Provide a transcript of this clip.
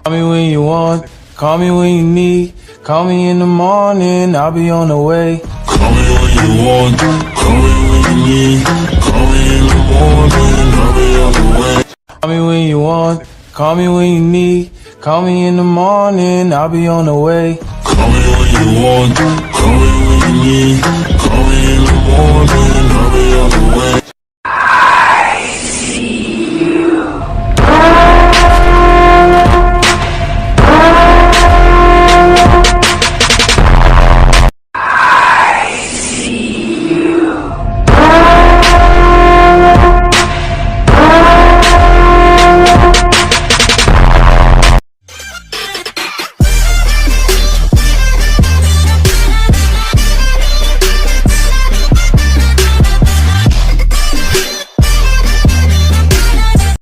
Call me when you want, call me when you need. Call me in the morning, I'll be on the way. Call me when you want, call me when you need. Call me in the morning, I'll be on the way. Call me when you want, call me when you need. Call me in the morning, I'll be on the way. Call me when you want, call me when you need. Call me in the morning, I'll be on the way.